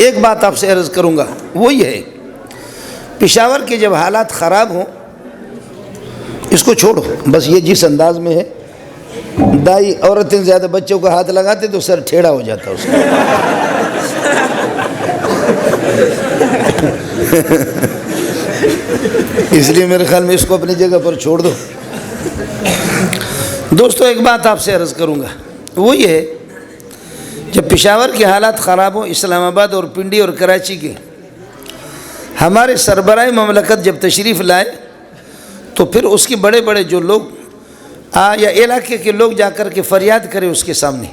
ایک بات آپ سے عرض کروں گا، وہ یہ ہے پشاور کے جب حالات خراب ہوں، اس کو چھوڑو، بس یہ جس انداز میں ہے، دائی عورتیں زیادہ بچوں کو ہاتھ لگاتے تو سر ٹھیڑا ہو جاتا اس کا۔ اس لیے میرے خیال میں اس کو اپنی جگہ پر چھوڑ دو۔ دوستو ایک بات آپ سے عرض کروں گا، وہ یہ ہے جب پشاور کے حالات خراب ہوں، اسلام آباد اور پنڈی اور کراچی کے، ہمارے سربراہ مملکت جب تشریف لائے تو پھر اس کے بڑے بڑے جو لوگ یا علاقے کے لوگ جا کر کے فریاد کرے اس کے سامنے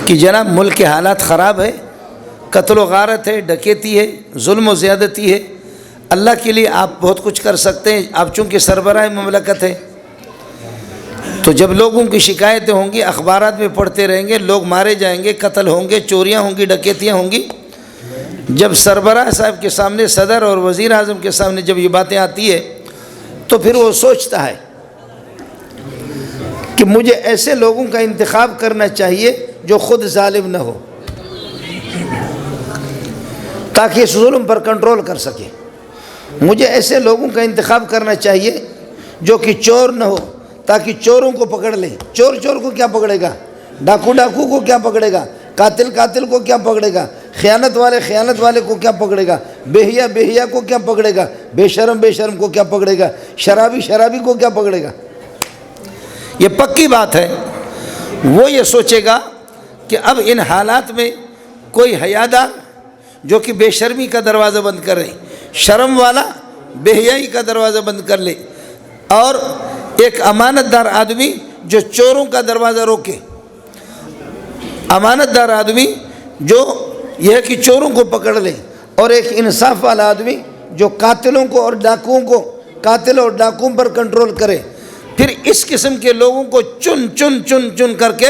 کہ جناب ملک کے حالات خراب ہے، قتل و غارت ہے، ڈکیتی ہے، ظلم و زیادتی ہے، اللہ کے لیے آپ بہت کچھ کر سکتے ہیں، آپ چونکہ سربراہ مملکت ہے۔ تو جب لوگوں کی شکایتیں ہوں گی، اخبارات میں پڑھتے رہیں گے، لوگ مارے جائیں گے، قتل ہوں گے، چوریاں ہوں گی، ڈکیتیاں ہوں گی، جب سربراہ صاحب کے سامنے، صدر اور وزیر اعظم کے سامنے جب یہ باتیں آتی ہے تو پھر وہ سوچتا ہے کہ مجھے ایسے لوگوں کا انتخاب کرنا چاہیے جو خود ظالم نہ ہو، تاکہ اس ظلم پر کنٹرول کر سکے۔ مجھے ایسے لوگوں کا انتخاب کرنا چاہیے جو کہ چور نہ ہو، تاکہ چوروں کو پکڑ لے۔ چور چور کو کیا پکڑے گا، ڈاکو ڈاکو کو کیا پکڑے گا، قاتل قاتل کو کیا پکڑے گا، خیانت والے کو کیا پکڑے گا، بےحیا کو کیا پکڑے گا، بے شرم کو کیا پکڑے گا، شرابی کو کیا پکڑے گا۔ یہ پکی بات ہے، وہ یہ سوچے گا کہ اب ان حالات میں کوئی حیادار جو کہ بے شرمی کا دروازہ بند کر رہے، شرم والا بے حیائی کا دروازہ بند کر لے، اور ایک امانت دار آدمی جو چوروں کا دروازہ روکے، امانت دار آدمی جو یہ ہے کہ چوروں کو پکڑ لے، اور ایک انصاف والا آدمی جو قاتلوں کو اور ڈاکوؤں کو، قاتل اور ڈاکوؤں پر کنٹرول کرے۔ پھر اس قسم کے لوگوں کو چن کر کے،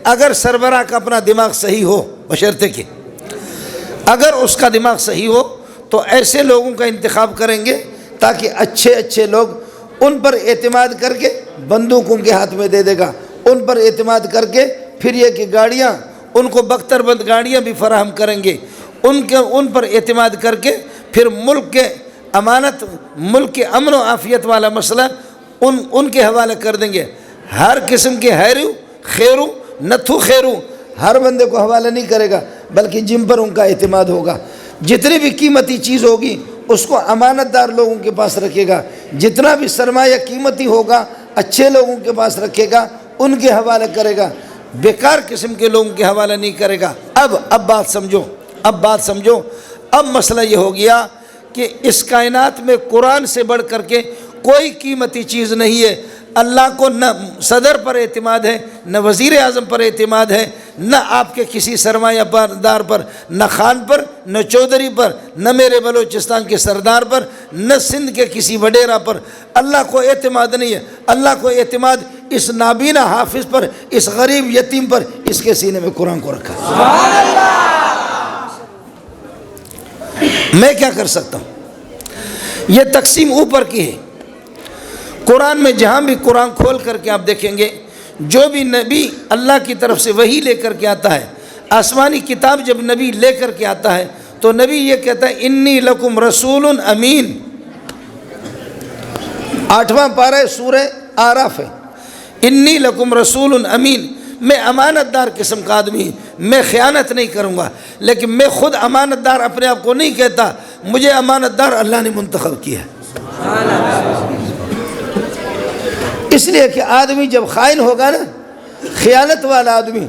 اگر سربراہ کا اپنا دماغ صحیح ہو، بشرطے کہ اگر اس کا دماغ صحیح ہو تو ایسے لوگوں کا انتخاب کریں گے تاکہ اچھے لوگ ان پر اعتماد کر کے بندوق ان کے ہاتھ میں دے دے گا، ان پر اعتماد کر کے پھر یہ کہ گاڑیاں ان کو بختر بند گاڑیاں بھی فراہم کریں گے، ان پر اعتماد کر کے پھر ملک کے امانت، ملک کے امن و عافیت والا مسئلہ ان کے حوالے کر دیں گے۔ ہر قسم کے خیرو نتھو خیرو ہر بندے کو حوالہ نہیں کرے گا، بلکہ جن پر ان کا اعتماد ہوگا۔ جتنی بھی قیمتی چیز ہوگی اس کو امانت دار لوگوں کے پاس رکھے گا، جتنا بھی سرمایہ قیمتی ہوگا اچھے لوگوں کے پاس رکھے گا، ان کے حوالے کرے گا، بیکار قسم کے لوگوں کے حوالے نہیں کرے گا۔ اب بات سمجھو، اب مسئلہ یہ ہو گیا کہ اس کائنات میں قرآن سے بڑھ کر کے کوئی قیمتی چیز نہیں ہے۔ اللہ کو نہ صدر پر اعتماد ہے، نہ وزیر اعظم پر اعتماد ہے، نہ آپ کے کسی سرمایہ دار پر، نہ خان پر، نہ چودھری پر، نہ میرے بلوچستان کے سردار پر، نہ سندھ کے کسی وڈیرا پر۔ اللہ کو اعتماد نہیں ہے، اللہ کو اعتماد اس نابینا حافظ پر، اس غریب یتیم پر، اس کے سینے میں قرآن کو رکھا۔ سبحان اللہ! میں کیا کر سکتا ہوں؟ یہ تقسیم اوپر کی ہے۔ قرآن میں جہاں بھی قرآن کھول کر کے آپ دیکھیں گے، جو بھی نبی اللہ کی طرف سے وحی لے کر کے آتا ہے، آسمانی کتاب جب نبی لے کر کے آتا ہے تو نبی یہ کہتا ہے انی لکم رسول امین۔ 8واں پارہ سورہ آراف ہے، انی لکم رسول امین، میں امانت دار قسم کا آدمی ہوں، میں خیانت نہیں کروں گا، لیکن میں خود امانت دار اپنے آپ کو نہیں کہتا، مجھے امانت دار اللہ نے منتخب کیا ہے۔ اس لیے کہ آدمی جب خائن ہوگا نا، خیانت والا آدمی،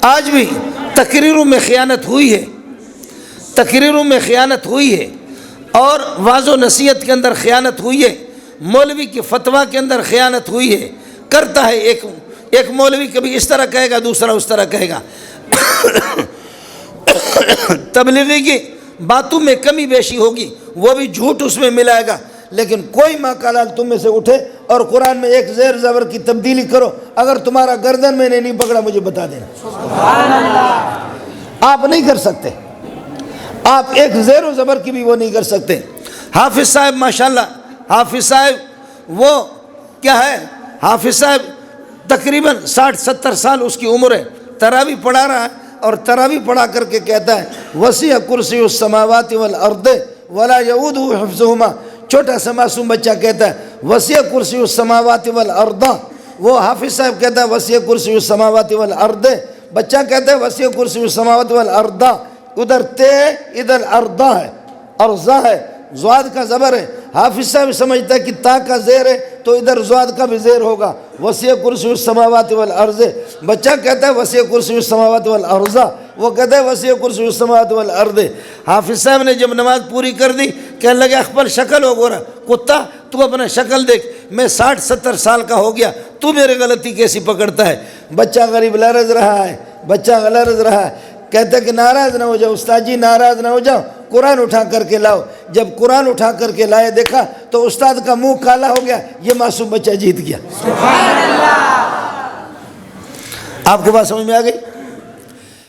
آج بھی تقریروں میں خیانت ہوئی ہے، اور واعظ و نصیحت کے اندر خیانت ہوئی ہے، مولوی کی فتویٰ کے اندر خیانت ہوئی ہے، کرتا ہے ایک مولوی کبھی اس طرح کہے گا، دوسرا اس طرح کہے گا۔ تبلیغی کی باتوں میں کمی بیشی ہوگی، وہ بھی جھوٹ اس میں ملائے گا، لیکن کوئی ماں کا لال تم میں سے اٹھے اور قرآن میں ایک زیر زبر کی تبدیلی کرو، اگر تمہارا گردن میں نے نہیں پکڑا مجھے بتا دینا۔ سبحان اللہ! آپ نہیں کر سکتے، آپ ایک زیر و زبر کی بھی وہ نہیں کر سکتے۔ حافظ صاحب ماشاءاللہ، حافظ صاحب وہ کیا ہے، حافظ صاحب تقریباً 60-70 سال اس کی عمر ہے، تراویح پڑھا رہا ہے اور تراویح پڑھا کر کے کہتا ہے وسیع کرسی السماوات والارض ولا یعودہ حفظہما. چھوٹا سا معصوم بچہ کہتا ہے وسیع کرسی السماوات والارض. وہ حافظ صاحب کہتا ہے وسیع کرسی السماوات والارض. بچہ کہتا ہے وسیع کرسی السماوات والارض. ادھر تے ادھر ارضا ہے، ارضا ہے، زواد کا زبر ہے. حافظ صاحب سمجھتا ہے کہ تا کا زیر ہے تو ادھر زواد کا بھی زیر ہوگا، وسیع کرسی السماوات والارض. بچہ کہتا ہے وسیع کرسی السماوات والارض، وہ کہتا ہے وسیع کرسی السماوات والارض. حافظ صاحب نے جب نماز پوری کر دی کہنے لگے اخبر شکل ہو گورا کتا، تو اپنا شکل دیکھ، میں 60-70 سال کا ہو گیا، تو میرے غلطی کیسی پکڑتا ہے. بچہ غریب لرز رہا ہے، بچہ لرز رہا ہے. کہتا ہے کہ ناراض نہ ہو جاؤ استاد جی، ناراض نہ ہو جاؤ، قرآن اٹھا کر کے لاؤ. جب قرآن اٹھا کر کے لائے دیکھا تو استاد کا منہ کالا ہو گیا، یہ معصوم بچہ جیت گیا. آپ کو بات سمجھ میں آ گئی؟